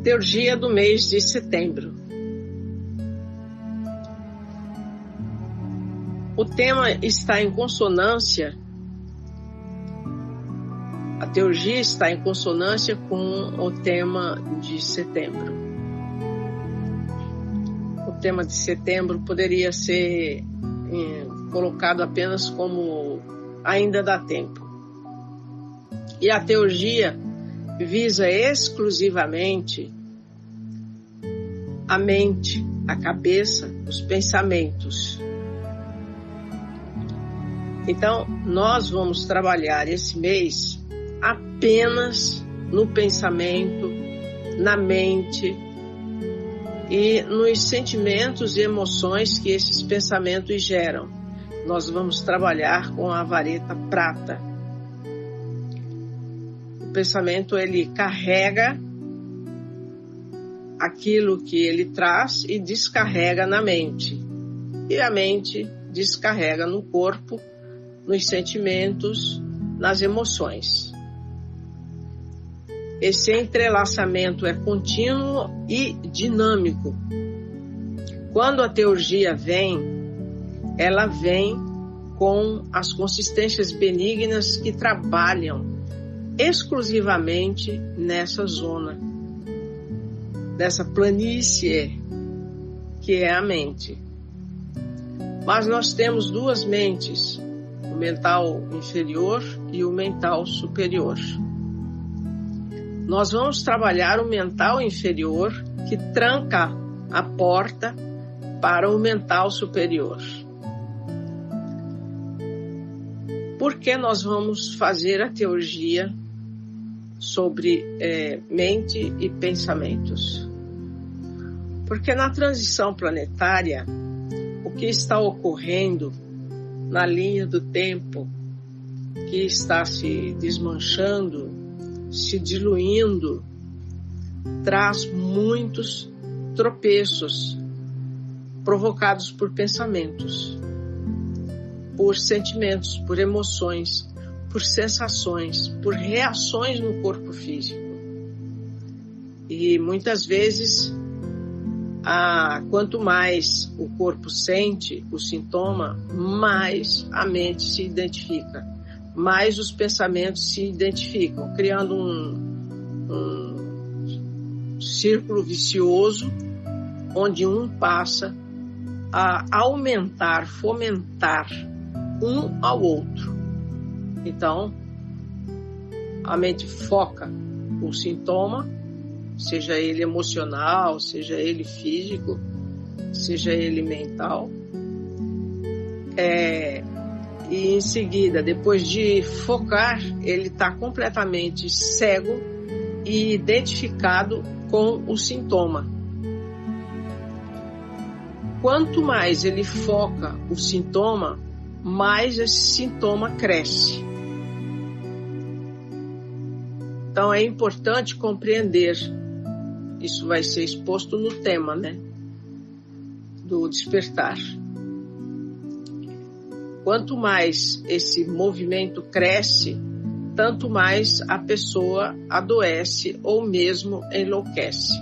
Teurgia do mês de setembro. O tema está em consonância, a teurgia está em consonância com o tema de setembro. O tema de setembro poderia ser colocado apenas como ainda dá tempo. E a teurgia visa exclusivamente a mente, a cabeça, os pensamentos. Então, nós vamos trabalhar esse mês apenas no pensamento, na mente e nos sentimentos e emoções que esses pensamentos geram. Nós vamos trabalhar com a vareta prata. O pensamento, ele carrega aquilo que ele traz e descarrega na mente. E a mente descarrega no corpo, nos sentimentos, nas emoções. Esse entrelaçamento é contínuo e dinâmico. Quando a teurgia vem, ela vem com as consistências benignas que trabalham exclusivamente nessa zona, dessa planície que é a mente. Mas nós temos duas mentes, o mental inferior e o mental superior. Nós vamos trabalhar o mental inferior, que tranca a porta para o mental superior. Por que nós vamos fazer a teurgia sobre mente e pensamentos? Porque na transição planetária, o que está ocorrendo na linha do tempo, que está se desmanchando, se diluindo, traz muitos tropeços provocados por pensamentos, por sentimentos, por emoções, por sensações, por reações no corpo físico. E muitas vezes, quanto mais o corpo sente o sintoma, mais a mente se identifica, mais os pensamentos se identificam, criando um círculo vicioso, onde um passa a aumentar, fomentar um ao outro. Então, a mente foca o sintoma, seja ele emocional, seja ele físico, seja ele mental. E em seguida, depois de focar, ele está completamente cego e identificado com o sintoma. Quanto mais ele foca o sintoma, mais esse sintoma cresce. Então é importante compreender, isso vai ser exposto no tema, do despertar. Quanto mais esse movimento cresce, tanto mais a pessoa adoece ou mesmo enlouquece.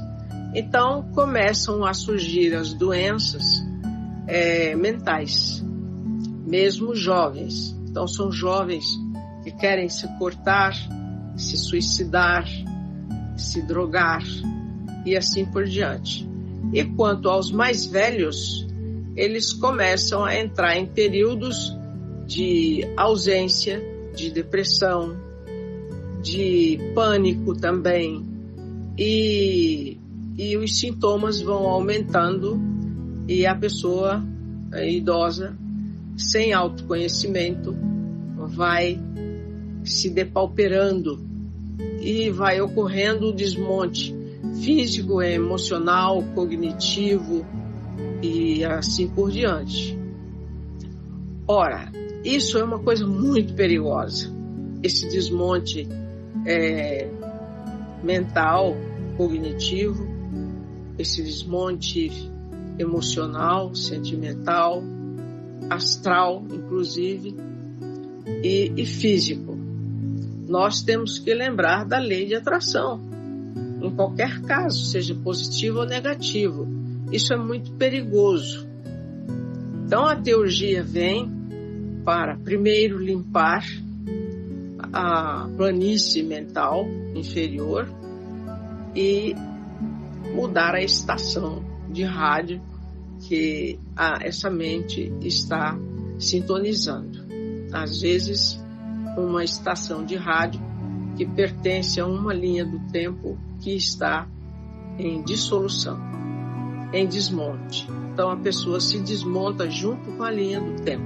Então começam a surgir as doenças mentais, mesmo jovens. Então são jovens que querem se cortar, se suicidar, se drogar e assim por diante. E quanto aos mais velhos, eles começam a entrar em períodos de ausência, de depressão, de pânico também, e os sintomas vão aumentando e a pessoa idosa, sem autoconhecimento, vai se depauperando e vai ocorrendo o desmonte físico, emocional, cognitivo e assim por diante. Ora, isso é uma coisa muito perigosa, esse desmonte mental, cognitivo, esse desmonte emocional, sentimental, astral, inclusive, e físico. Nós temos que lembrar da lei de atração. em qualquer caso, seja positivo ou negativo. Isso é muito perigoso. Então a teurgia vem para primeiro limpar a planície mental inferior e mudar a estação de rádio que essa mente está sintonizando. Às vezes, uma estação de rádio que pertence a uma linha do tempo que está em dissolução, em desmonte. Então a pessoa se desmonta junto com a linha do tempo.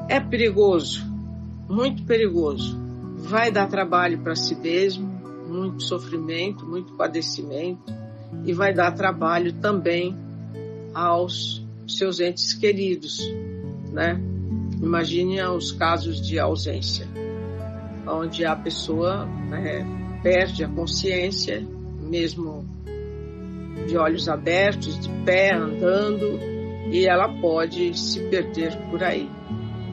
É perigoso, muito perigoso. Vai dar trabalho para si mesmo, muito sofrimento, muito padecimento, e vai dar trabalho também aos seus entes queridos, né? Imagine os casos de ausência, onde a pessoa perde a consciência, mesmo de olhos abertos, de pé, andando, e ela pode se perder por aí,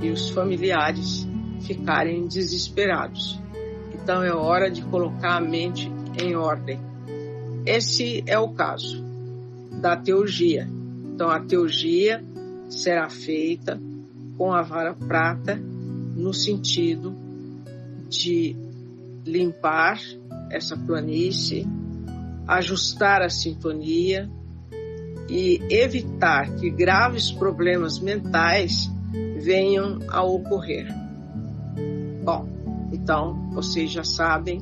e os familiares ficarem desesperados. Então é hora de colocar a mente em ordem. Esse é o caso da teurgia. Então a teurgia será feita com a vara prata no sentido de limpar essa planície, ajustar a sintonia e evitar que graves problemas mentais venham a ocorrer. Bom, então vocês já sabem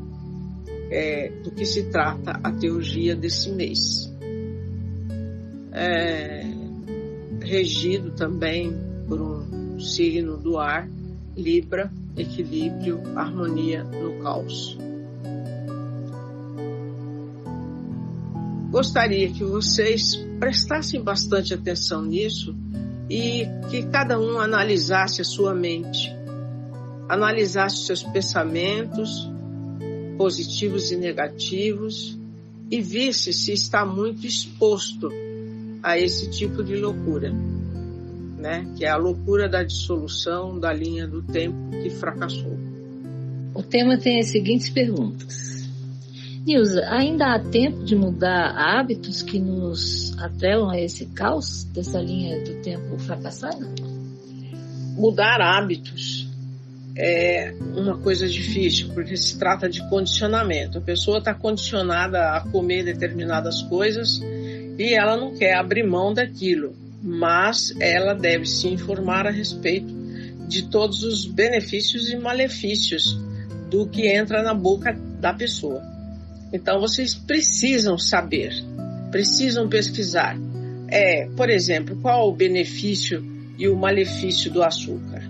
do que se trata a teurgia desse mês. Regido também por um signo do ar, Libra, equilíbrio, harmonia no caos. Gostaria que vocês prestassem bastante atenção nisso e que cada um analisasse a sua mente, analisasse os seus pensamentos positivos e negativos e visse se está muito exposto a esse tipo de loucura, né? Que é a loucura da dissolução da linha do tempo que fracassou. O tema tem as seguintes perguntas. Nilza, ainda há tempo de mudar hábitos que nos atrelam a esse caos dessa linha do tempo fracassada? Mudar hábitos é uma coisa difícil, porque se trata de condicionamento. A pessoa está condicionada a comer determinadas coisas e ela não quer abrir mão daquilo, mas ela deve se informar a respeito de todos os benefícios e malefícios do que entra na boca da pessoa. Então vocês precisam saber, precisam pesquisar. Por exemplo, qual o benefício e o malefício do açúcar?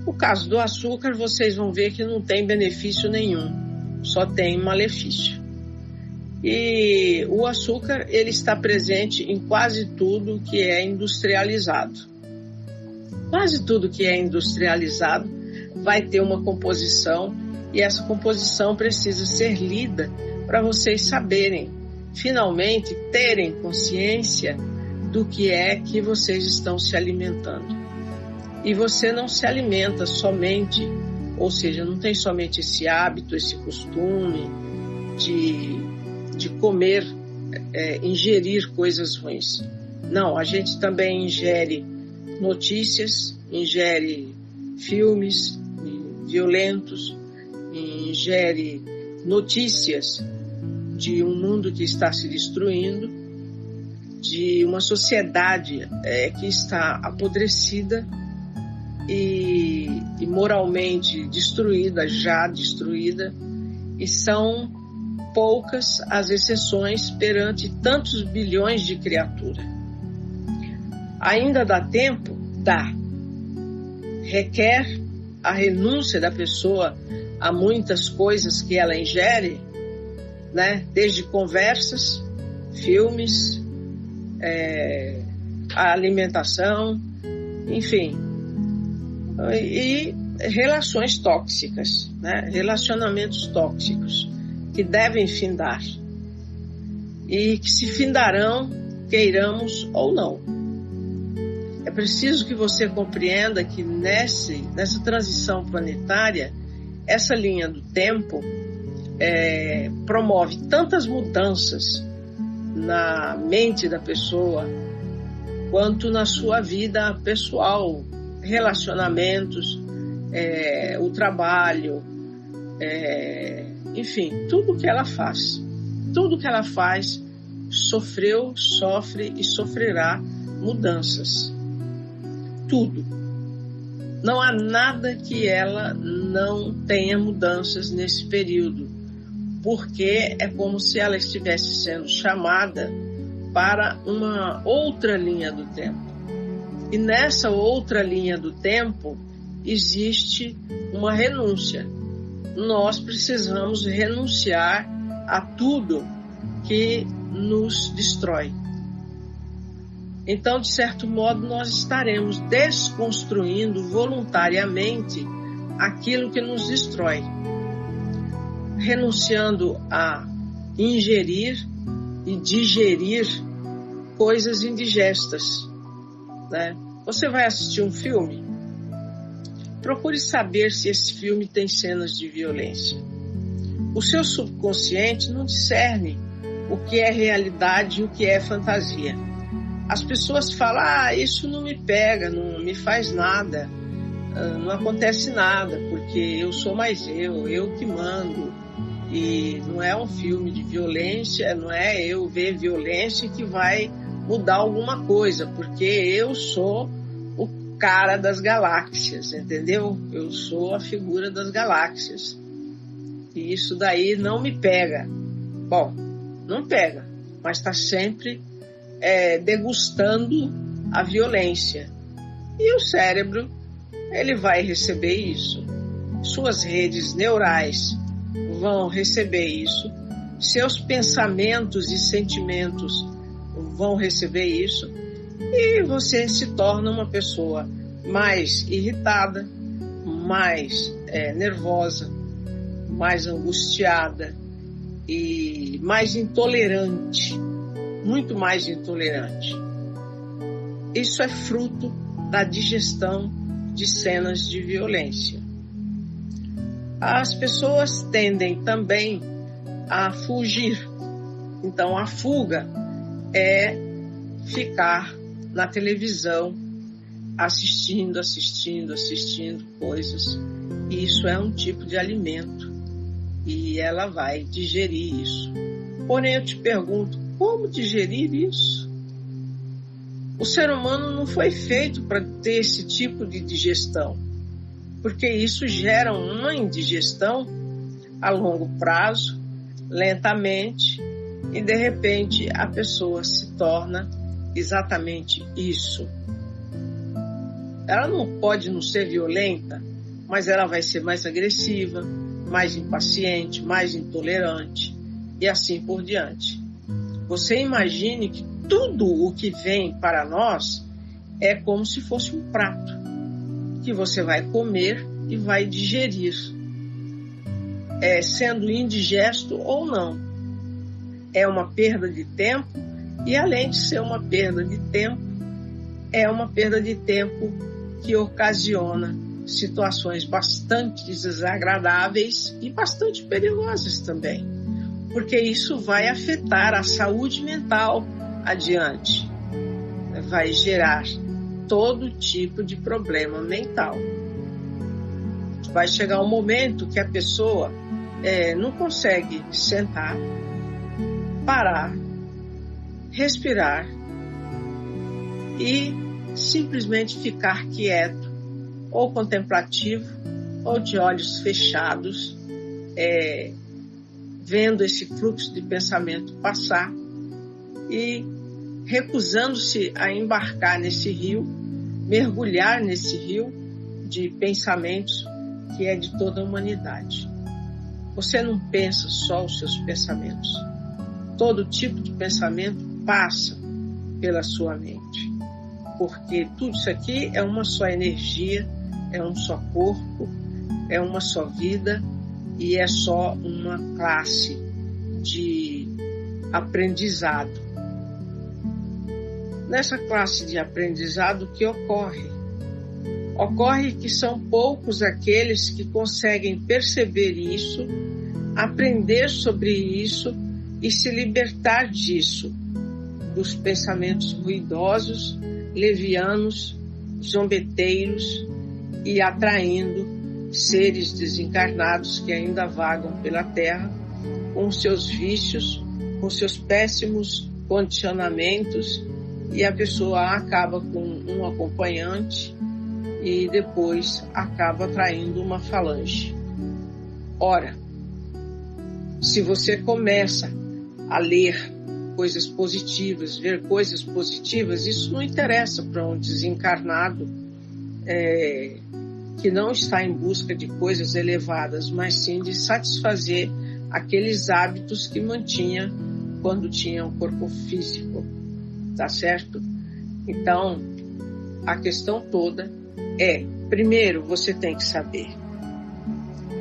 No caso do açúcar, vocês vão ver que não tem benefício nenhum, só tem malefício. E o açúcar, ele está presente em quase tudo que é industrializado. Quase tudo que é industrializado vai ter uma composição e essa composição precisa ser lida para vocês saberem, finalmente terem consciência do que é que vocês estão se alimentando. E você não se alimenta somente, ou seja, não tem somente esse hábito, esse costume de comer, ingerir coisas ruins. Não, a gente também ingere notícias, ingere filmes violentos, ingere notícias de um mundo que está se destruindo, de uma sociedade que está apodrecida e moralmente destruída, já destruída, e são poucas as exceções perante tantos bilhões de criaturas. Ainda dá tempo? Dá. Requer a renúncia da pessoa a muitas coisas que ela ingere, né? Desde conversas, filmes, a alimentação, enfim, e relações tóxicas, né? Relacionamentos tóxicos que devem findar e que se findarão, queiramos ou não. É preciso que você compreenda que nessa transição planetária, essa linha do tempo, promove tantas mudanças na mente da pessoa, quanto na sua vida pessoal, relacionamentos, o trabalho, enfim, tudo que ela faz. Tudo que ela faz sofreu, sofre e sofrerá mudanças. Tudo. Não há nada que ela não tenha mudanças nesse período, porque é como se ela estivesse sendo chamada para uma outra linha do tempo. E nessa outra linha do tempo existe uma renúncia. Nós precisamos renunciar a tudo que nos destrói. Então, de certo modo, nós estaremos desconstruindo voluntariamente aquilo que nos destrói, renunciando a ingerir e digerir coisas indigestas, né? Você vai assistir um filme? Procure saber se esse filme tem cenas de violência. O seu subconsciente não discerne o que é realidade e o que é fantasia. As pessoas falam, isso não me pega, não me faz nada, não acontece nada, porque eu sou mais eu que mando. E não é um filme de violência, não é eu ver violência que vai mudar alguma coisa, porque eu sou o cara das galáxias, entendeu? Eu sou a figura das galáxias. E isso daí não me pega. Bom, não pega, mas está sempre degustando a violência. E o cérebro, ele vai receber isso. Suas redes neurais vão receber isso. Seus pensamentos e sentimentos vão receber isso. E você se torna uma pessoa mais irritada, mais nervosa, mais angustiada e mais intolerante, muito mais intolerante. Isso é fruto da digestão de cenas de violência. As pessoas tendem também a fugir. Então, a fuga é ficar na televisão assistindo coisas. Isso é um tipo de alimento e ela vai digerir isso. Porém, eu te pergunto, como digerir isso? O ser humano não foi feito para ter esse tipo de digestão, porque isso gera uma indigestão a longo prazo, lentamente, e de repente a pessoa se torna exatamente isso. Ela não pode não ser violenta, mas ela vai ser mais agressiva, mais impaciente, mais intolerante e assim por diante. Você imagine que tudo o que vem para nós é como se fosse um prato que você vai comer e vai digerir, sendo indigesto ou não. É uma perda de tempo e, além de ser uma perda de tempo, é uma perda de tempo que ocasiona situações bastante desagradáveis e bastante perigosas também, porque isso vai afetar a saúde mental adiante, vai gerar todo tipo de problema mental. Vai chegar um momento que a pessoa não consegue sentar, parar, respirar e simplesmente ficar quieto, ou contemplativo, ou de olhos fechados, vendo esse fluxo de pensamento passar e recusando-se a embarcar nesse rio, mergulhar nesse rio de pensamentos que é de toda a humanidade. Você não pensa só os seus pensamentos. Todo tipo de pensamento passa pela sua mente, porque tudo isso aqui é uma só energia, é um só corpo, é uma só vida e é só uma classe de aprendizado. Nessa classe de aprendizado, o que ocorre? Ocorre que são poucos aqueles que conseguem perceber isso aprender sobre isso e se libertar disso, dos pensamentos ruidosos, levianos, zombeteiros e atraindo seres desencarnados que ainda vagam pela Terra com seus vícios, com seus péssimos condicionamentos, e a pessoa acaba com um acompanhante e depois acaba atraindo uma falange. Ora, se você começa a ler coisas positivas, ver coisas positivas, isso não interessa para um desencarnado que não está em busca de coisas elevadas, mas sim de satisfazer aqueles hábitos que mantinha quando tinha um corpo físico, tá certo? Então, a questão toda é, primeiro, você tem que saber.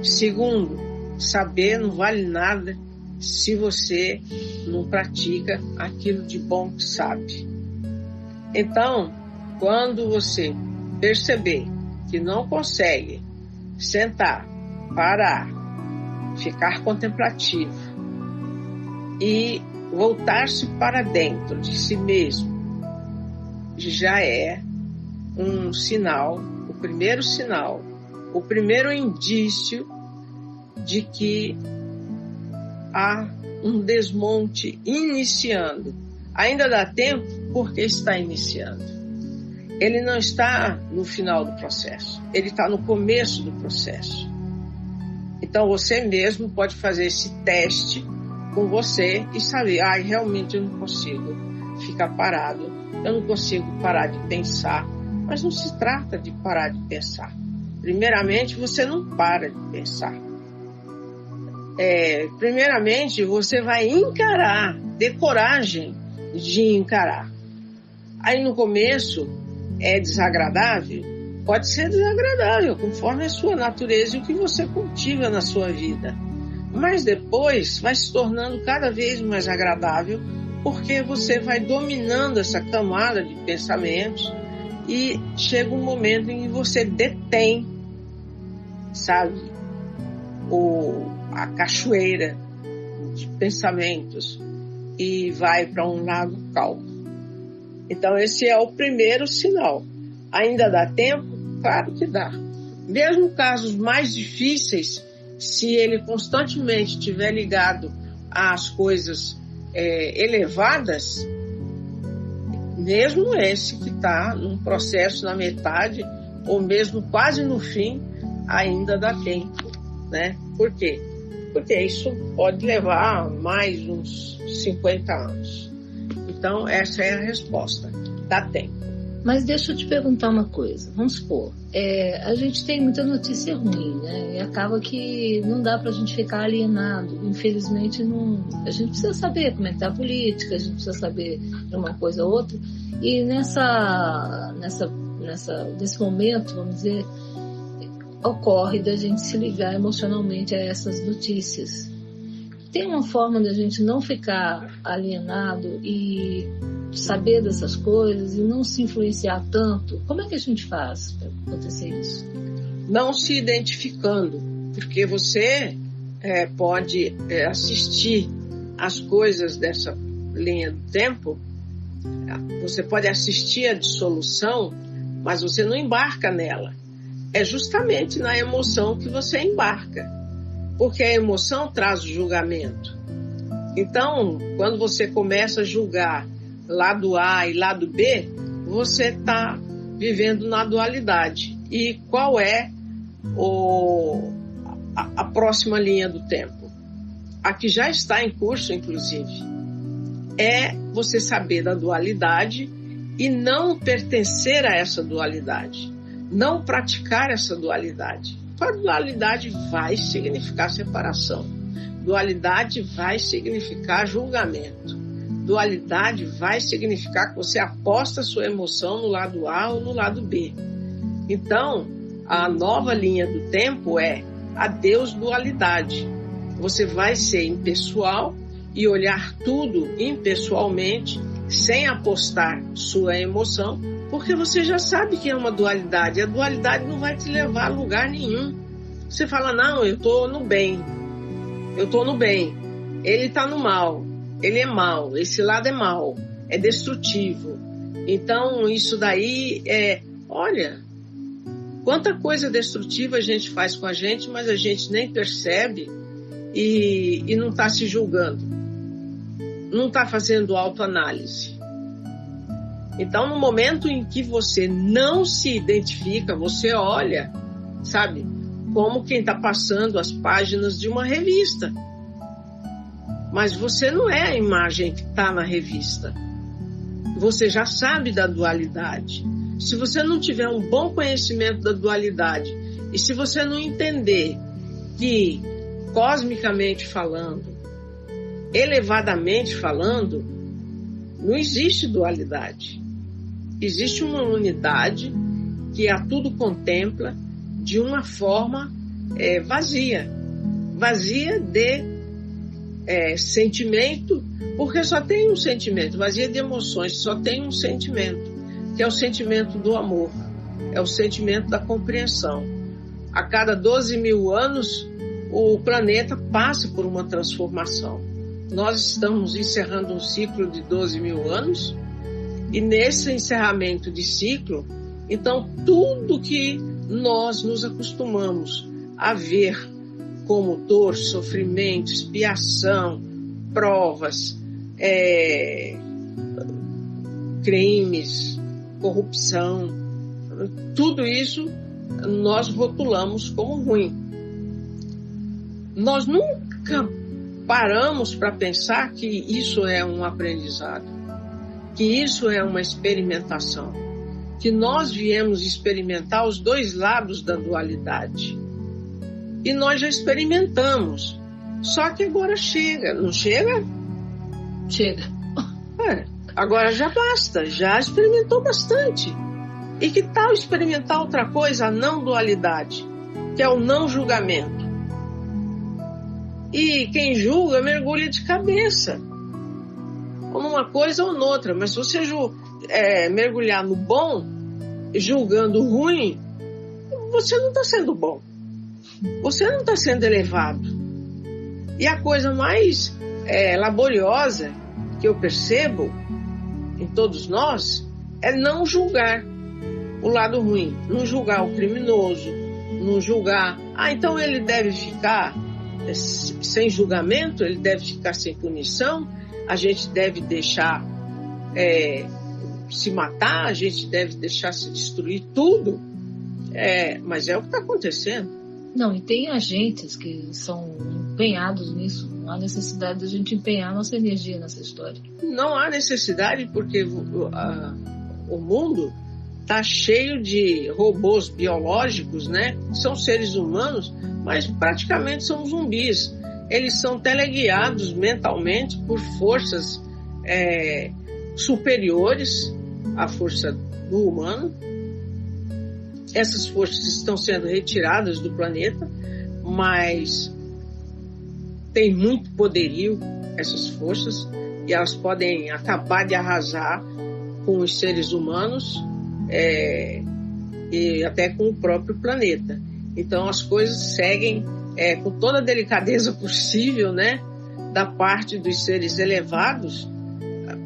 Segundo, saber não vale nada se você não pratica aquilo de bom que sabe. Então, quando você perceber que não consegue sentar, parar, ficar contemplativo e voltar-se para dentro de si mesmo, já é um sinal, o primeiro indício de que há um desmonte iniciando. Ainda dá tempo porque está iniciando. Ele não está no final do processo, ele está no começo do processo. Então você mesmo pode fazer esse teste com você e saber, realmente eu não consigo ficar parado, eu não consigo parar de pensar. Mas não se trata de parar de pensar. Primeiramente, você não para de pensar. Primeiramente, você vai encarar, ter coragem de encarar. Aí no começo é desagradável? Pode ser desagradável, conforme a sua natureza e o que você cultiva na sua vida. Mas depois vai se tornando cada vez mais agradável, porque você vai dominando essa camada de pensamentos e chega um momento em que você detém, sabe, a cachoeira de pensamentos e vai para um lago calmo. Então esse é o primeiro sinal. Ainda dá tempo? Claro que dá. Mesmo casos mais difíceis, se ele constantemente estiver ligado às coisas elevadas, mesmo esse que está num processo na metade ou mesmo quase no fim, ainda dá tempo, né? Por quê? Porque isso pode levar mais uns 50 anos. Então, essa é a resposta. Dá tempo. Mas deixa eu te perguntar uma coisa. Vamos supor, a gente tem muita notícia ruim, né? E acaba que não dá para a gente ficar alienado. Infelizmente, a gente precisa saber como é que tá a política, a gente precisa saber de uma coisa ou outra. E nesse momento, vamos dizer, ocorre da gente se ligar emocionalmente a essas notícias. Tem uma forma da gente não ficar alienado e saber dessas coisas e não se influenciar tanto? Como é que a gente faz para acontecer isso? Não se identificando, porque você pode assistir as coisas dessa linha do tempo, você pode assistir a dissolução, mas você não embarca nela. É justamente na emoção que você embarca, porque a emoção traz o julgamento. Então, quando você começa a julgar lado A e lado B, você está vivendo na dualidade. E qual é a próxima linha do tempo? A que já está em curso, inclusive, é você saber da dualidade e não pertencer a essa dualidade, não praticar essa dualidade. A dualidade vai significar separação, dualidade vai significar julgamento, dualidade vai significar que você aposta a sua emoção no lado A ou no lado B. Então, a nova linha do tempo é adeus dualidade. Você vai ser impessoal e olhar tudo impessoalmente, sem apostar sua emoção, porque você já sabe que é uma dualidade. A dualidade não vai te levar a lugar nenhum. Você fala, não, eu estou no bem. eu estou no bem, ele está no mal, ele é mal, esse lado é mal, é destrutivo. Então isso daí olha, quanta coisa destrutiva a gente faz com a gente, mas a gente nem percebe e não está se julgando, não está fazendo autoanálise. Então, no momento em que você não se identifica, você olha, sabe, como quem está passando as páginas de uma revista. Mas você não é a imagem que está na revista. Você já sabe da dualidade. Se você não tiver um bom conhecimento da dualidade e se você não entender que, cosmicamente falando, elevadamente falando, não existe dualidade. Existe uma unidade que a tudo contempla de uma forma vazia. Vazia de sentimento, porque só tem um sentimento. Vazia de emoções, só tem um sentimento, que é o sentimento do amor. É o sentimento da compreensão. A cada 12 mil anos, o planeta passa por uma transformação. Nós estamos encerrando um ciclo de 12 mil anos, e nesse encerramento de ciclo, então tudo que nós nos acostumamos a ver como dor, sofrimento, expiação, provas, crimes, corrupção, tudo isso nós rotulamos como ruim. Nós nunca paramos para pensar que isso é um aprendizado, que isso é uma experimentação, que nós viemos experimentar os dois lados da dualidade. E nós já experimentamos, só que agora chega, não chega? Chega. Agora já basta, já experimentou bastante. E que tal experimentar outra coisa, a não dualidade, que é o não julgamento? E quem julga mergulha de cabeça, ou numa coisa ou noutra. Mas se você mergulhar no bom, julgando o ruim, você não está sendo bom. Você não está sendo elevado. E a coisa mais laboriosa que eu percebo em todos nós é não julgar o lado ruim, não julgar o criminoso, não julgar, então ele deve ficar sem julgamento, ele deve ficar sem punição, a gente deve deixar se matar, a gente deve deixar se destruir tudo, mas é o que está acontecendo. Não, e tem agentes que são empenhados nisso. Não há necessidade de a gente empenhar nossa energia nessa história. Não há necessidade, porque o mundo está cheio de robôs biológicos, né? São seres humanos, mas praticamente são zumbis. Eles são teleguiados mentalmente por forças superiores à força do humano. Essas forças estão sendo retiradas do planeta, mas tem muito poderio essas forças e elas podem acabar de arrasar com os seres humanos e até com o próprio planeta. Então as coisas seguem com toda a delicadeza possível, né, da parte dos seres elevados,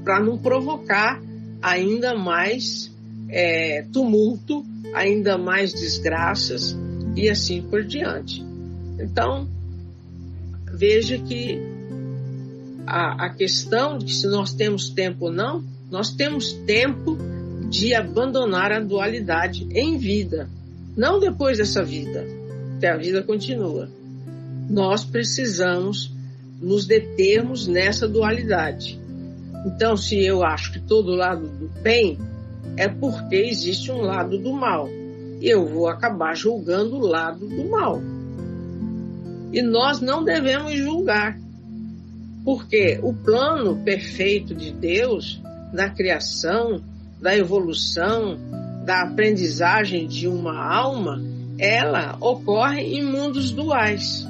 para não provocar ainda mais tumulto, ainda mais desgraças e assim por diante. Então, veja que a questão de que se nós temos tempo ou não, nós temos tempo de abandonar a dualidade em vida, não depois dessa vida, que a vida continua. Nós precisamos nos determos nessa dualidade. Então, se eu acho que todo lado do bem, é porque existe um lado do mal. E eu vou acabar julgando o lado do mal. E nós não devemos julgar. Porque o plano perfeito de Deus, da criação, da evolução, da aprendizagem de uma alma, ela ocorre em mundos duais,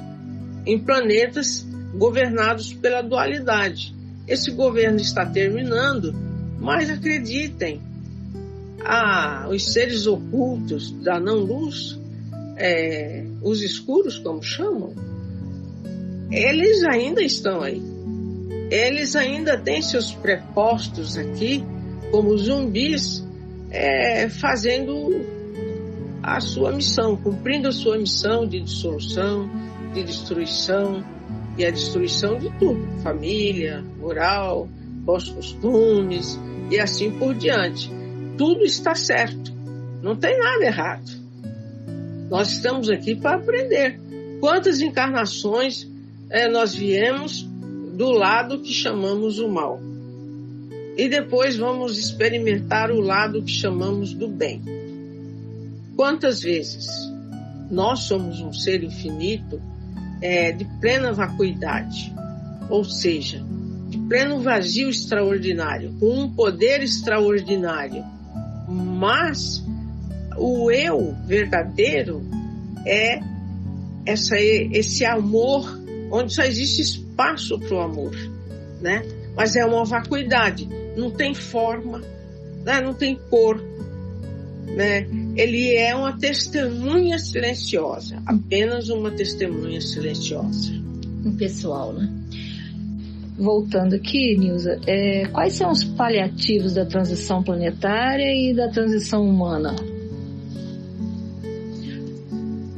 em planetas governados pela dualidade. Esse governo está terminando, mas acreditem, os seres ocultos da não-luz, os escuros, como chamam, eles ainda estão aí. Eles ainda têm seus prepostos aqui, como zumbis, fazendo a sua missão, cumprindo a sua missão de dissolução, de destruição, e a destruição de tudo, família, moral, bons costumes e assim por diante. Tudo está certo, não tem nada errado. Nós estamos aqui para aprender. Quantas encarnações nós viemos do lado que chamamos o mal? E depois vamos experimentar o lado que chamamos do bem. Quantas vezes nós somos um ser infinito de plena vacuidade, ou seja, de pleno vazio extraordinário, com um poder extraordinário, mas o eu verdadeiro é esse amor, onde só existe espaço para o amor, né? Mas é uma vacuidade, não tem forma, né? Não tem cor, né? Ele é uma testemunha silenciosa, apenas uma testemunha silenciosa. Impessoal, né? Voltando aqui, Nilza, quais são os paliativos da transição planetária e da transição humana?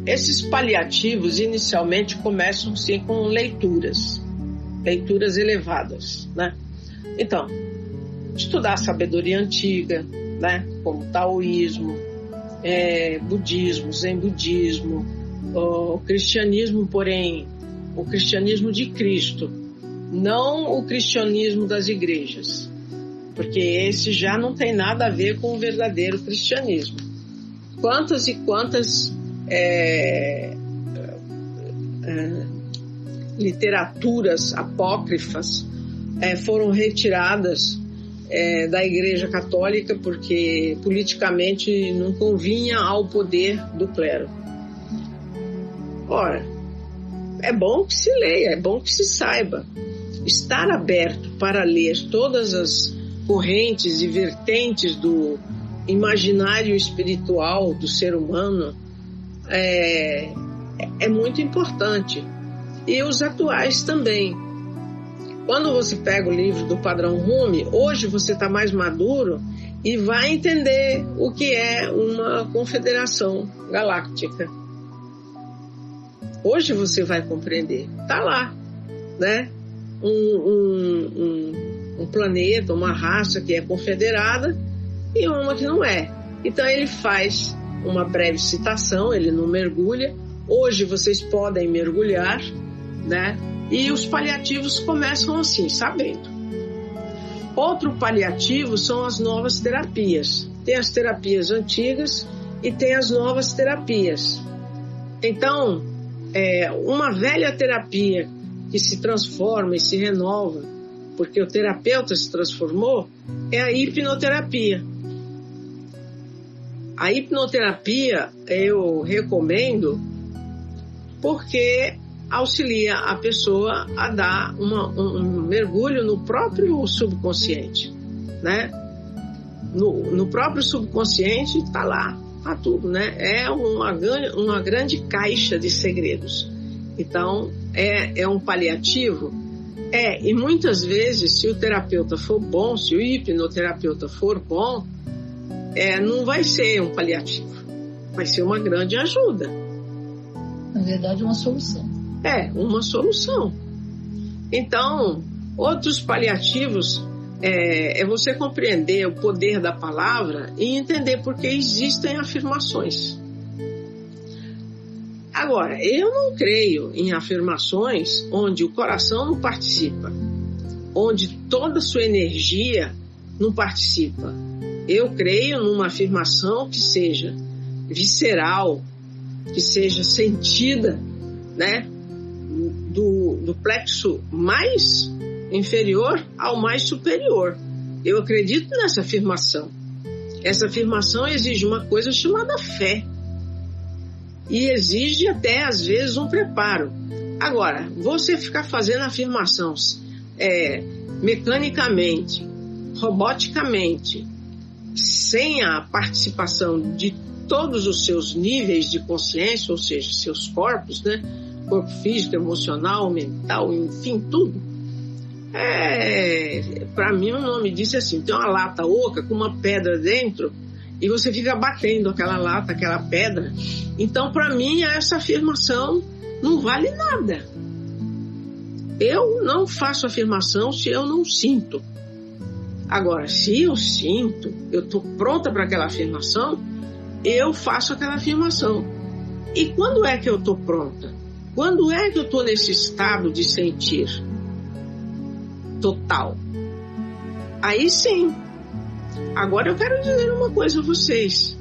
Esses paliativos inicialmente começam sim com leituras elevadas, né? Então, estudar a sabedoria antiga, né? Como taoísmo, budismo, zen budismo, o cristianismo, porém, o cristianismo de Cristo, não o cristianismo das igrejas, porque esse já não tem nada a ver com o verdadeiro cristianismo. Quantas e quantas literaturas apócrifas foram retiradas da Igreja Católica porque politicamente não convinha ao poder do clero. Ora, é bom que se leia, é bom que se saiba. Estar aberto para ler todas as correntes e vertentes do imaginário espiritual do ser humano é muito importante. E os atuais também. Quando você pega o livro do Padrão Rumi, hoje você está mais maduro e vai entender o que é uma confederação galáctica. Hoje você vai compreender. Está lá, né? Um planeta, uma raça que é confederada e uma que não é. Então ele faz uma breve citação, ele não mergulha. Hoje vocês podem mergulhar, né? E os paliativos começam assim, sabendo. Outro paliativo são as novas terapias. Tem as terapias antigas e tem as novas terapias. Então, uma velha terapia que se transforma e se renova, porque o terapeuta se transformou, é a hipnoterapia. A hipnoterapia eu recomendo porque auxilia a pessoa a dar um mergulho no próprio subconsciente, né? No próprio subconsciente está lá, está tudo, né? É uma grande caixa de segredos. Então, é um paliativo? E muitas vezes, se o terapeuta for bom, se o hipnoterapeuta for bom, não vai ser um paliativo, vai ser uma grande ajuda. Na verdade, uma solução. Uma solução. Então, outros paliativos é você compreender o poder da palavra e entender por que existem afirmações. Agora, eu não creio em afirmações onde o coração não participa, onde toda a sua energia não participa. Eu creio numa afirmação que seja visceral, que seja sentida, né? Do plexo mais inferior ao mais superior. Eu acredito nessa afirmação. Essa afirmação exige uma coisa chamada fé. E exige até, às vezes, um preparo. Agora, você ficar fazendo afirmações mecanicamente, roboticamente, sem a participação de todos os seus níveis de consciência, ou seja, seus corpos, né? corpo físico, emocional, mental, enfim, tudo. Para mim o nome disso é assim, tem uma lata oca com uma pedra dentro e você fica batendo aquela lata, aquela pedra. Então, para mim, essa afirmação não vale nada. Eu não faço afirmação se eu não sinto. Agora, se eu sinto, eu estou pronta para aquela afirmação, eu faço aquela afirmação. E quando é que eu estou pronta? Quando é que eu estou nesse estado de sentir total? Aí sim. Agora eu quero dizer uma coisa a vocês.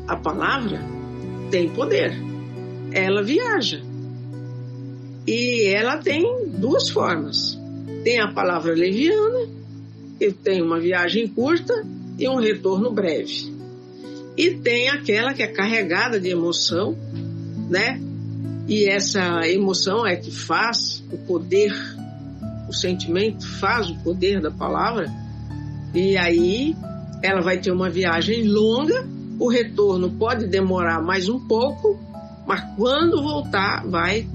A palavra tem poder. Ela viaja. E ela tem duas formas. Tem a palavra leviana, que tem uma viagem curta e um retorno breve. E tem aquela que é carregada de emoção, né? E essa emoção é que faz o poder, o sentimento faz o poder da palavra. E aí ela vai ter uma viagem longa, o retorno pode demorar mais um pouco, mas quando voltar vai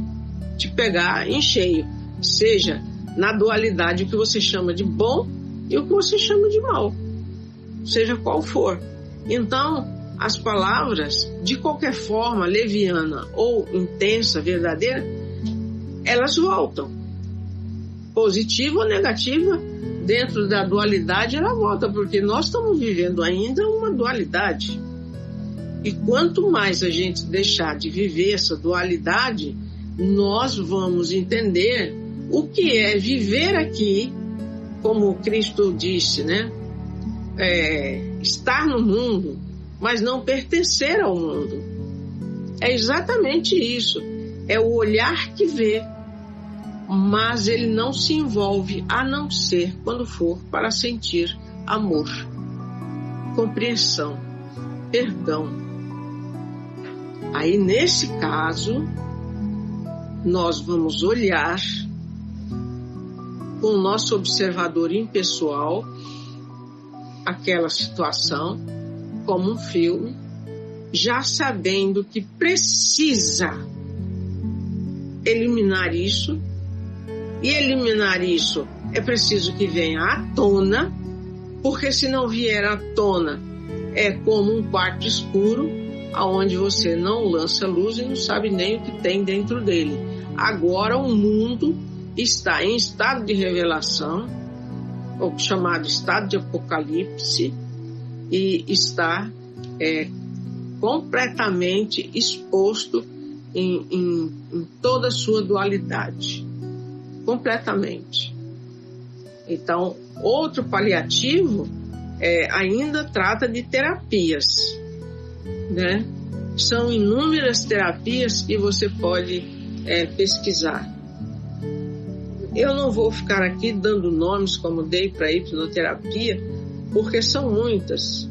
te pegar em cheio, seja na dualidade o que você chama de bom e o que você chama de mal, seja qual for. Então, as palavras, de qualquer forma, leviana ou intensa, verdadeira, elas voltam. Positiva ou negativa, dentro da dualidade ela volta, porque nós estamos vivendo ainda uma dualidade. E quanto mais a gente deixar de viver essa dualidade, nós vamos entender o que é viver aqui, como Cristo disse, né? Estar no mundo, mas não pertencer ao mundo. É exatamente isso. É o olhar que vê, mas ele não se envolve, a não ser quando for para sentir amor, compreensão, perdão. Aí, nesse caso, nós vamos olhar com o nosso observador impessoal aquela situação como um filme, já sabendo que precisa eliminar isso, e eliminar isso é preciso que venha à tona, porque se não vier à tona é como um quarto escuro aonde você não lança luz e não sabe nem o que tem dentro dele. Agora o mundo está em estado de revelação, ou chamado estado de apocalipse, e está completamente exposto em toda a sua dualidade. Completamente. Então, outro paliativo ainda trata de terapias, né? São inúmeras terapias que você pode pesquisar. Eu não vou ficar aqui dando nomes como dei para a hipnoterapia, porque são muitas.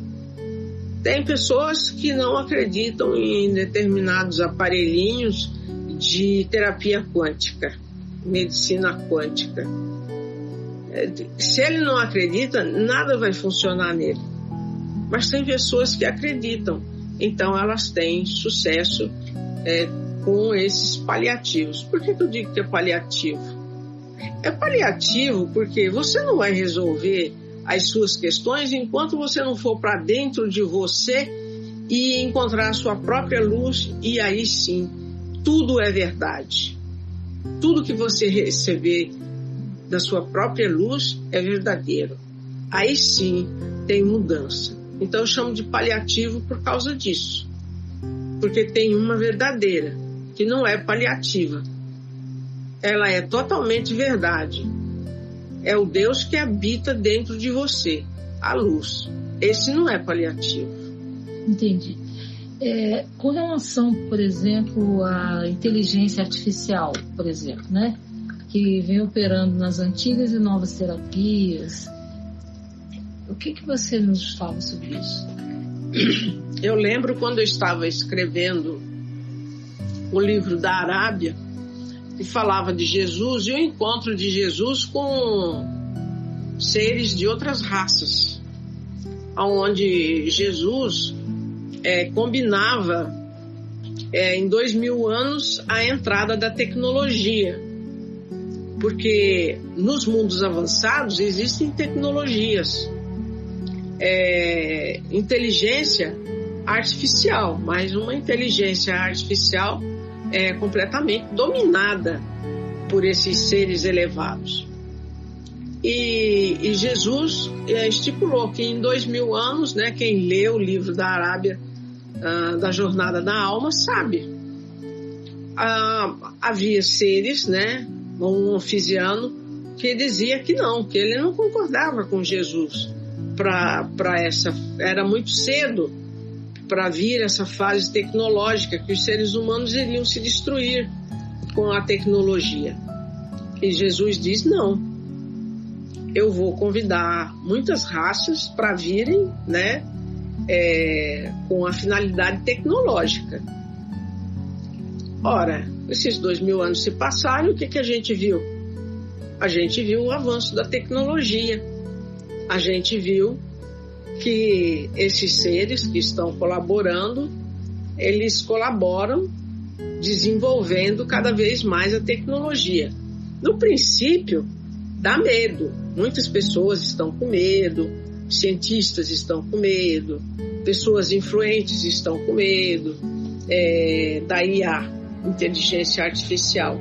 Tem pessoas que não acreditam em determinados aparelhinhos de terapia quântica, medicina quântica. Se ele não acredita, nada vai funcionar nele. Mas tem pessoas que acreditam, então elas têm sucesso com esses paliativos. Por que eu digo que é paliativo? É paliativo porque você não vai resolver as suas questões enquanto você não for para dentro de você e encontrar a sua própria luz, e aí sim, tudo é verdade. Tudo que você receber da sua própria luz é verdadeiro. Aí sim tem mudança. Então eu chamo de paliativo por causa disso. Porque tem uma verdadeira, que não é paliativa. Ela é totalmente verdade. É o Deus que habita dentro de você, a luz. Esse não é paliativo. Entendi. Com relação, por exemplo, à inteligência artificial, por exemplo, né? Que vem operando nas antigas e novas terapias. O que você nos fala sobre isso? Eu lembro quando eu estava escrevendo o livro da Arábia, que falava de Jesus e o encontro de Jesus com seres de outras raças, onde Jesus combinava em 2000 anos a entrada da tecnologia, porque nos mundos avançados existem tecnologias, inteligência artificial, mas uma inteligência artificial completamente dominada por esses seres elevados. E Jesus estipulou que em 2000 anos, né, quem lê o livro da Arábia, da Jornada da Alma, sabe. Havia seres, né, um ofisiano, que dizia que não, que ele não concordava com Jesus. Era muito cedo para vir essa fase tecnológica, que os seres humanos iriam se destruir com a tecnologia. E Jesus diz, não, eu vou convidar muitas raças para virem, né, com a finalidade tecnológica. Ora, esses 2000 anos se passaram, o que a gente viu? A gente viu o avanço da tecnologia. A gente viu que esses seres que estão colaborando, eles colaboram desenvolvendo cada vez mais a tecnologia. No princípio, dá medo. Muitas pessoas estão com medo, cientistas estão com medo, pessoas influentes estão com medo da IA, inteligência artificial,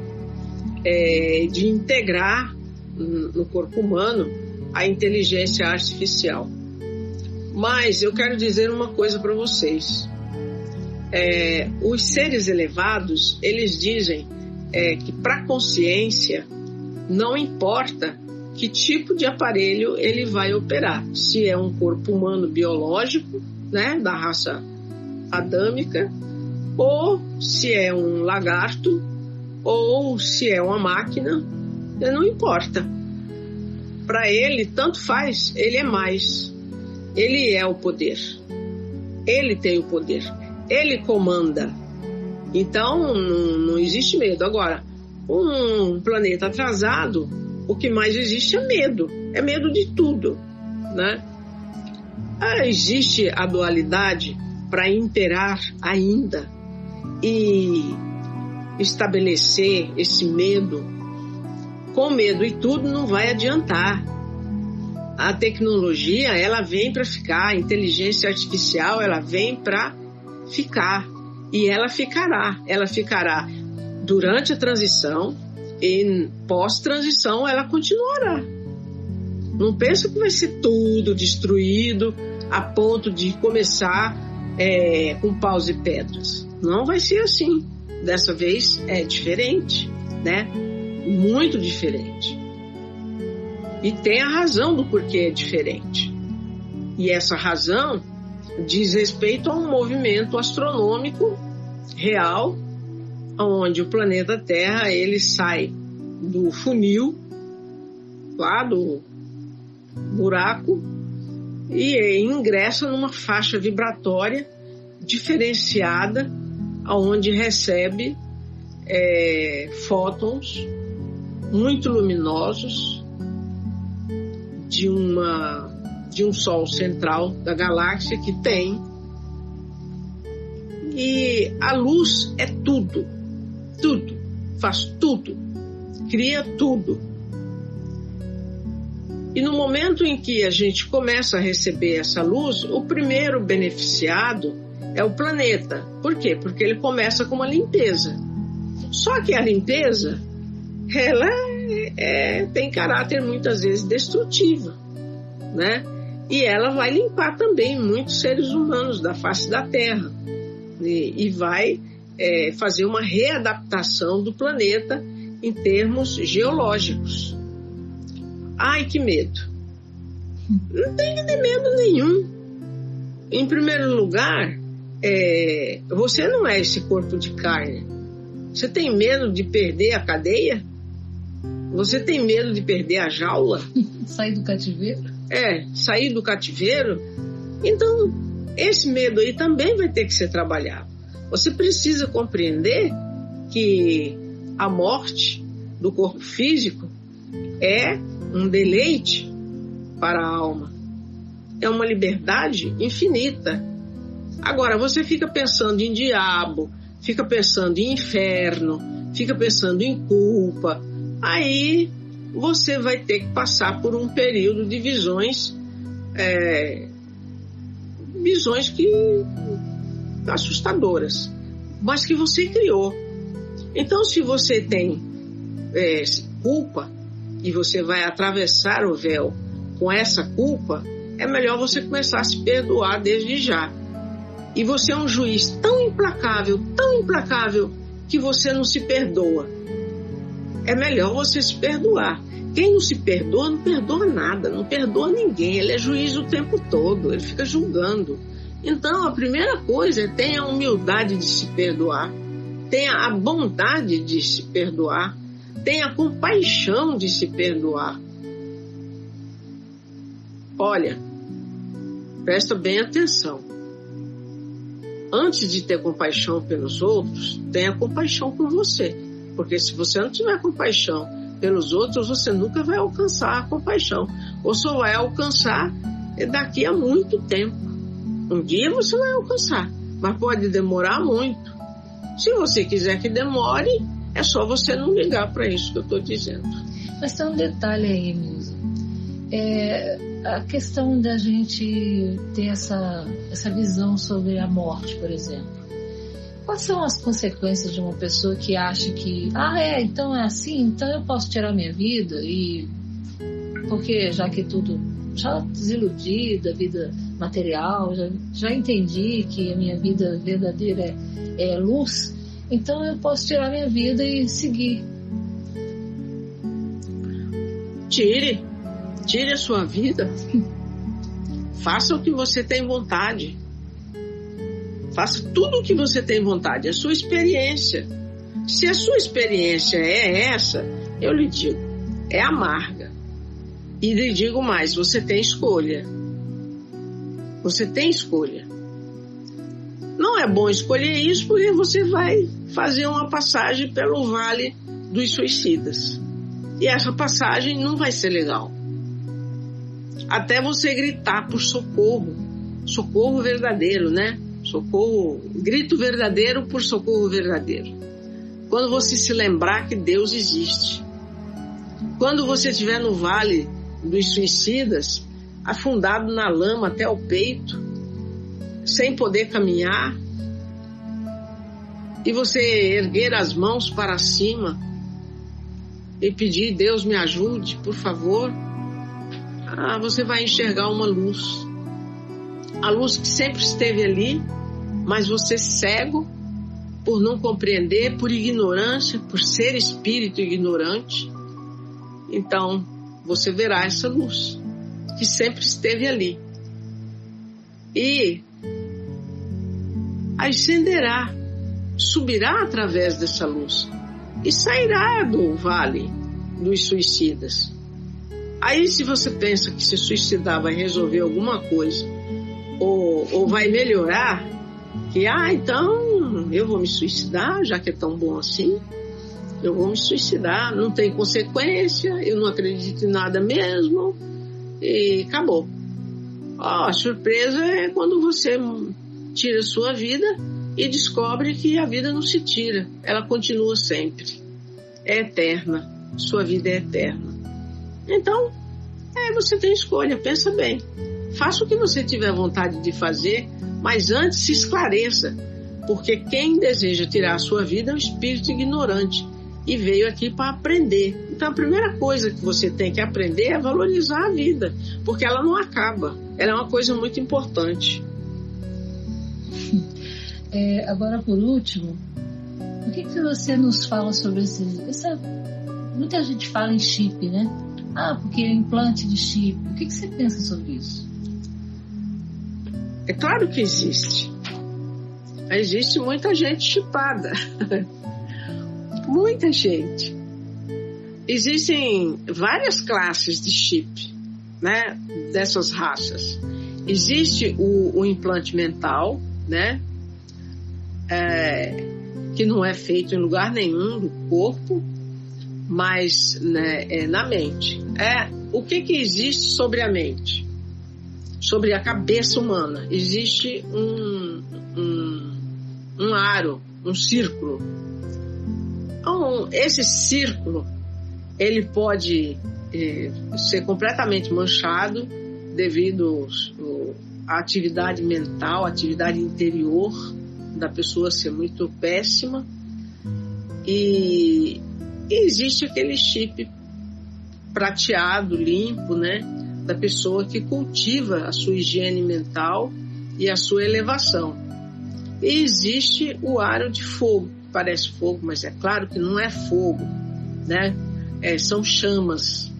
de integrar no corpo humano a inteligência artificial. Mas eu quero dizer uma coisa para vocês. Os seres elevados, eles dizem que para a consciência não importa que tipo de aparelho ele vai operar. Se é um corpo humano biológico, né, da raça adâmica, ou se é um lagarto, ou se é uma máquina, não importa. Para ele, tanto faz, ele é mais. Ele é o poder. Ele tem o poder. Ele comanda. Então, não existe medo. Agora, um planeta atrasado, o que mais existe é medo. É medo de tudo, né? Existe a dualidade para imperar ainda e estabelecer esse medo. Com medo e tudo não vai adiantar. A tecnologia, ela vem para ficar. A inteligência artificial, ela vem para ficar. E ela ficará. Ela ficará durante a transição e pós-transição ela continuará. Não pensa que vai ser tudo destruído a ponto de começar com paus e pedras. Não vai ser assim. Dessa vez é diferente, né? Muito diferente. E tem a razão do porquê é diferente. E essa razão diz respeito a um movimento astronômico real, onde o planeta Terra ele sai do funil, lá do buraco, e ingressa numa faixa vibratória diferenciada, onde recebe fótons muito luminosos de um Sol central da galáxia que tem. E a luz é tudo, faz tudo, cria tudo. E no momento em que a gente começa a receber essa luz, o primeiro beneficiado é o planeta. Por quê? Porque ele começa com uma limpeza. Só que a limpeza, ela tem caráter muitas vezes destrutivo, né? E ela vai limpar também muitos seres humanos da face da Terra e vai fazer uma readaptação do planeta em termos geológicos. Ai, que medo! Não tem que ter medo nenhum. Em primeiro lugar, você não é esse corpo de carne. Você tem medo de perder a cadeia? Você tem medo de perder a jaula? Sair do cativeiro? Sair do cativeiro. Então, esse medo aí também vai ter que ser trabalhado. Você precisa compreender que a morte do corpo físico é um deleite para a alma. É uma liberdade infinita. Agora, você fica pensando em diabo, fica pensando em inferno, fica pensando em culpa, aí você vai ter que passar por um período de visões que assustadoras, mas que você criou. Então, se você tem culpa e você vai atravessar o véu com essa culpa, é melhor você começar a se perdoar desde já. E você é um juiz tão implacável, que você não se perdoa. É melhor você se perdoar. Quem não se perdoa, não perdoa nada, não perdoa ninguém. Ele é juiz o tempo todo, ele fica julgando. Então, a primeira coisa é tenha a humildade de se perdoar, tenha a bondade de se perdoar, tenha a compaixão de se perdoar. Olha, presta bem atenção. Antes de ter compaixão pelos outros, tenha compaixão por você. Porque se você não tiver compaixão pelos outros, você nunca vai alcançar a compaixão. Ou só vai alcançar daqui a muito tempo. Um dia você vai alcançar, mas pode demorar muito. Se você quiser que demore, é só você não ligar para isso que eu estou dizendo. Mas tem um detalhe aí, Nilza. A questão da gente ter essa visão sobre a morte, por exemplo. Quais são as consequências de uma pessoa que acha que então é assim, então eu posso tirar minha vida, e porque já que tudo já desiludi da vida material, já entendi que a minha vida verdadeira é luz, então eu posso tirar minha vida e seguir. Tire a sua vida. Faça o que você tem vontade. Faça tudo o que você tem vontade. A sua experiência. Se a sua experiência é essa, eu lhe digo, é amarga. E lhe digo mais, você tem escolha. Você tem escolha. Não é bom escolher isso porque você vai fazer uma passagem pelo Vale dos Suicidas. E essa passagem não vai ser legal. Até você gritar por socorro. Socorro verdadeiro, né? Socorro, grito verdadeiro por socorro verdadeiro. Quando você se lembrar que Deus existe. Quando você estiver no Vale dos Suicidas, afundado na lama até o peito, sem poder caminhar, e você erguer as mãos para cima e pedir, Deus me ajude, por favor, você vai enxergar uma luz. A luz que sempre esteve ali, mas você cego por não compreender, por ignorância, por ser espírito ignorante. Então, você verá essa luz que sempre esteve ali. E ascenderá, subirá através dessa luz e sairá do Vale dos Suicidas. Aí, se você pensa que se suicidar vai resolver alguma coisa, ou vai melhorar, que, então eu vou me suicidar, já que é tão bom assim, eu vou me suicidar, não tem consequência, eu não acredito em nada mesmo, e acabou. A surpresa é quando você tira a sua vida e descobre que a vida não se tira, ela continua sempre, é eterna, sua vida é eterna. Então, você tem escolha, pensa bem. Faça o que você tiver vontade de fazer, mas antes se esclareça, porque quem deseja tirar a sua vida é um espírito ignorante e veio aqui para aprender. Então, a primeira coisa que você tem que aprender é valorizar a vida, porque ela não acaba, ela é uma coisa muito importante. Agora, por último, o que você nos fala sobre muita gente fala em chip, né? Porque é implante de chip. O que você pensa sobre isso? É claro que existe. Existe muita gente chipada. Muita gente. Existem várias classes de chip, né? Dessas raças. Existe o implante mental, né? Que não é feito em lugar nenhum do corpo, mas, né, na mente. O que existe sobre a mente? Sobre a cabeça humana. Existe um aro, um círculo. Então, esse círculo, ele pode ser completamente manchado devido à atividade mental, à atividade interior da pessoa ser muito péssima. E existe aquele chip prateado, limpo, né, da pessoa que cultiva a sua higiene mental e a sua elevação. E existe o aro de fogo, parece fogo, mas é claro que não é fogo, né? São chamas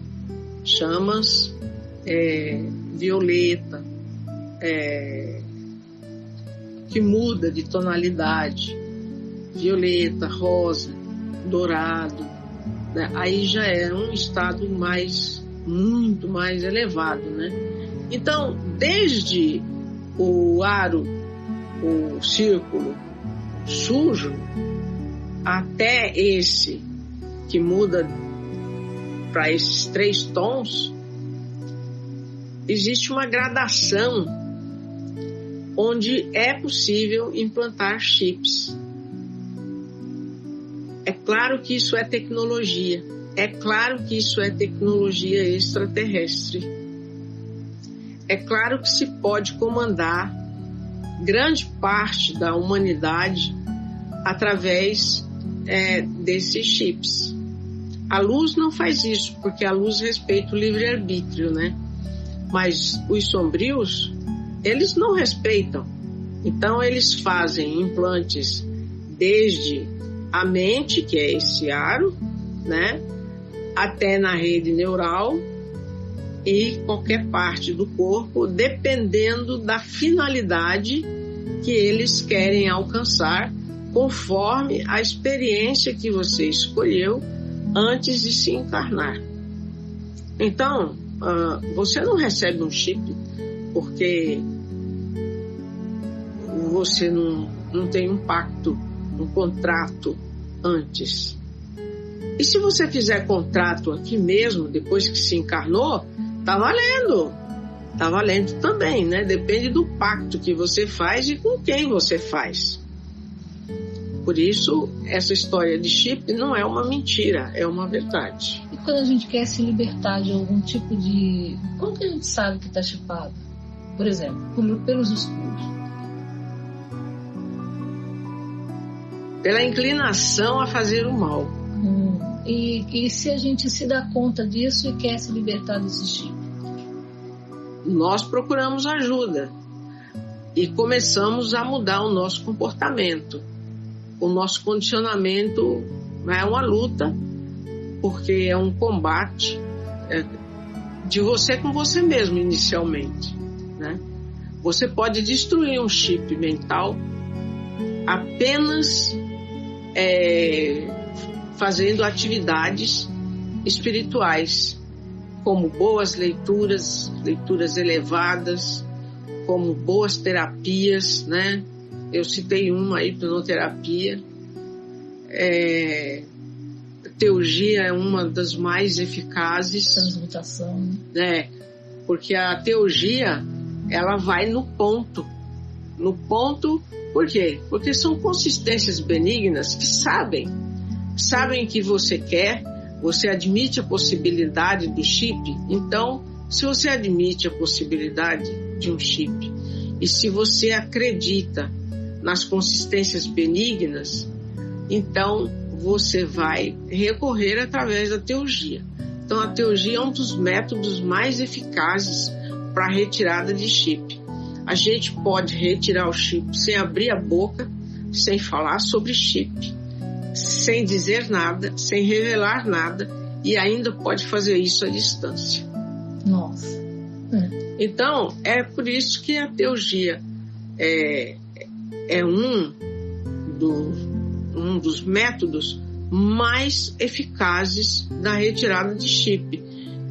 violeta, que muda de tonalidade, violeta, rosa, dourado, né? Aí já é um estado muito mais elevado, né? Então, desde o aro, o círculo sujo, até esse que muda para esses 3 tons, existe uma gradação onde é possível implantar chips. É claro que isso é tecnologia. É claro que isso é tecnologia extraterrestre. É claro que se pode comandar grande parte da humanidade através desses chips. A luz não faz isso, porque a luz respeita o livre-arbítrio, né? Mas os sombrios, eles não respeitam. Então, eles fazem implantes desde a mente, que é esse aro, né, até na rede neural e qualquer parte do corpo, dependendo da finalidade que eles querem alcançar, conforme a experiência que você escolheu antes de se encarnar. Então, você não recebe um chip porque você não tem um pacto, um contrato antes. E se você fizer contrato aqui mesmo, depois que se encarnou, tá valendo. Tá valendo também, né? Depende do pacto que você faz e com quem você faz. Por isso, essa história de chip não é uma mentira, é uma verdade. E quando a gente quer se libertar de algum tipo de... Como que a gente sabe que está chipado? Por exemplo, pelos escuros. Pela inclinação a fazer o mal. E se a gente se dá conta disso e quer se libertar desse chip? Nós procuramos ajuda e começamos a mudar o nosso comportamento. O nosso condicionamento é uma luta, porque é um combate de você com você mesmo inicialmente, né? Você pode destruir um chip mental apenas fazendo atividades espirituais, como boas leituras elevadas, como boas terapias, né? Eu citei uma aí, hipnoterapia. Teurgia é uma das mais eficazes. Transmutação. Né? Porque a teurgia, ela vai no ponto. No ponto, por quê? Porque são consistências benignas que sabem que você quer, você admite a possibilidade do chip. Então, se você admite a possibilidade de um chip e se você acredita nas consistências benignas, então você vai recorrer através da teurgia. Então a teurgia é um dos métodos mais eficazes para a retirada de chip. A gente pode retirar o chip sem abrir a boca, sem falar sobre chip, sem dizer nada, sem revelar nada, e ainda pode fazer isso à distância. Nossa. Então, é por isso que a teurgia é um dos métodos mais eficazes da retirada de chip.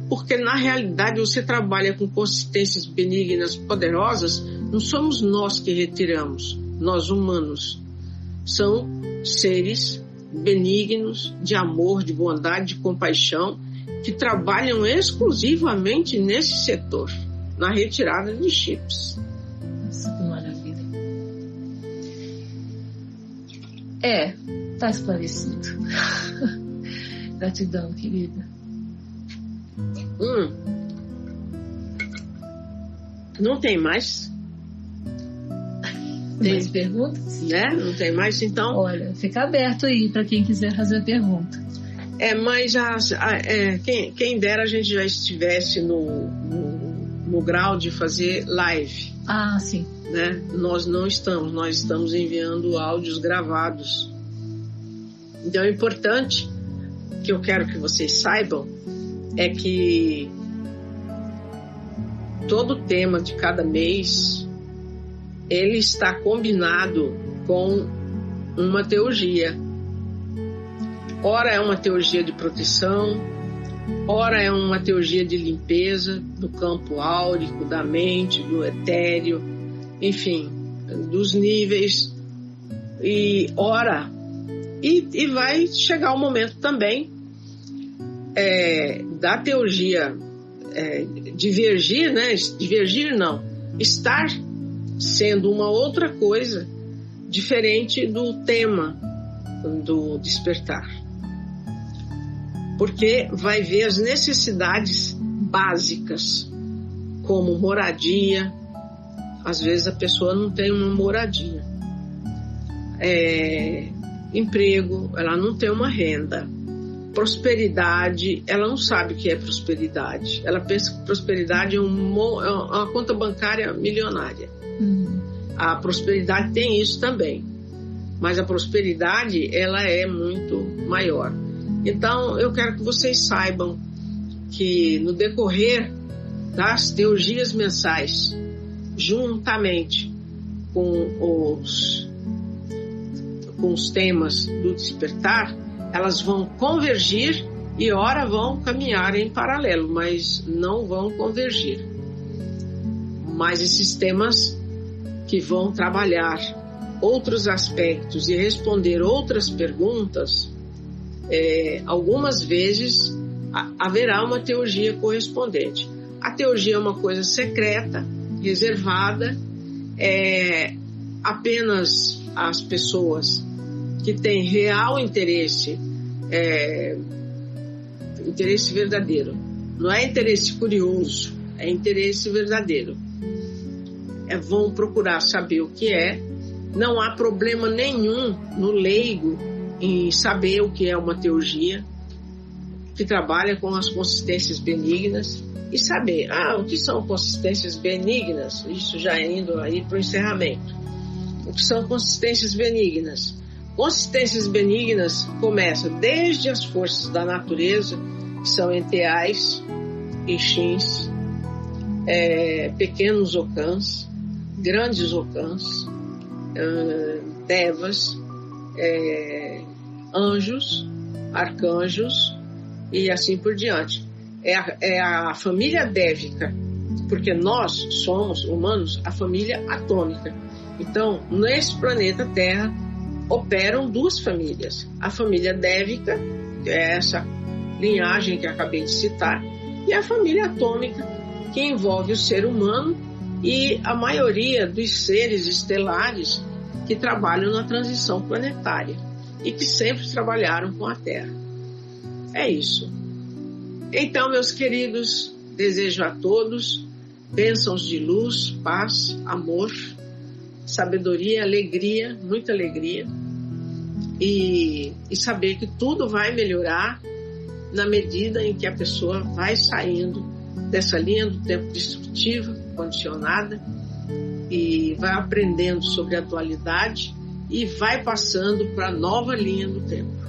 Porque, na realidade, você trabalha com consistências benignas poderosas, não somos nós que retiramos, nós humanos. São seres benignos, de amor, de bondade, de compaixão, que trabalham exclusivamente nesse setor, na retirada de chips. Nossa, que maravilha. Tá esclarecido. Gratidão, querida. Não tem mais? Tem mais perguntas? Né? Não tem mais, então? Olha, fica aberto aí para quem quiser fazer pergunta. Mas quem dera a gente já estivesse no grau de fazer live. Sim. Né? Nós não estamos, nós estamos enviando áudios gravados. Então é importante que eu quero que vocês saibam é que todo o tema de cada mês ele está combinado com uma teurgia. Ora é uma teurgia de proteção, ora é uma teurgia de limpeza do campo áurico, da mente, do etéreo, enfim, dos níveis, e ora, e vai chegar o momento também da teurgia divergir, né? Divergir não, estar sendo uma outra coisa diferente do tema do despertar. Porque vai ver as necessidades básicas, como moradia. Às vezes a pessoa não tem uma moradia. Emprego, ela não tem uma renda. Prosperidade, ela não sabe o que é prosperidade. Ela pensa que prosperidade é uma conta bancária milionária. A prosperidade tem isso também. Mas a prosperidade, ela é muito maior. Então, eu quero que vocês saibam que no decorrer das teurgias mensais, juntamente com os temas do despertar, elas vão convergir e ora vão caminhar em paralelo, mas não vão convergir. Mas esses temas que vão trabalhar outros aspectos e responder outras perguntas, algumas vezes haverá uma teurgia correspondente. A teurgia é uma coisa secreta, reservada, apenas as pessoas que têm real interesse, interesse verdadeiro. Não é interesse curioso, é interesse verdadeiro. Vão procurar saber o que é. Não há problema nenhum no leigo em saber o que é uma teurgia, que trabalha com as consistências benignas, e saber, o que são consistências benignas, isso já indo aí para o encerramento. O que são consistências benignas? Consistências benignas começam desde as forças da natureza, que são enteais, ixins, pequenos ocãs, grandes ocãs, devas, anjos, arcanjos e assim por diante. É a família dévica, porque nós somos humanos, a família atômica. Então, nesse planeta Terra operam duas famílias: a família dévica, que é essa linhagem que acabei de citar, e a família atômica, que envolve o ser humano e a maioria dos seres estelares que trabalham na transição planetária e que sempre trabalharam com a Terra. É isso. Então, meus queridos, desejo a todos bênçãos de luz, paz, amor, sabedoria, alegria, muita alegria, e saber que tudo vai melhorar na medida em que a pessoa vai saindo dessa linha do tempo destrutiva, condicionada, e vai aprendendo sobre a atualidade e vai passando para a nova linha do tempo.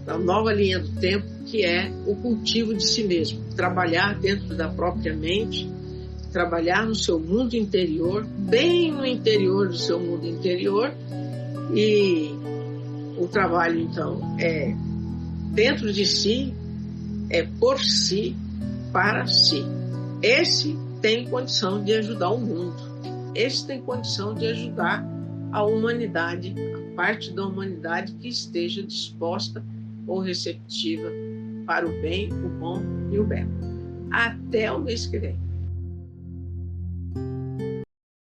A nova linha do tempo, que é o cultivo de si mesmo. Trabalhar dentro da própria mente, trabalhar no seu mundo interior, bem no interior do seu mundo interior, e o trabalho, então, é dentro de si, é por si, para si. Esse tem condição de ajudar o mundo. Esse tem condição de ajudar a humanidade, a parte da humanidade que esteja disposta ou receptiva para o bem, o bom e o belo. Até o mês que vem.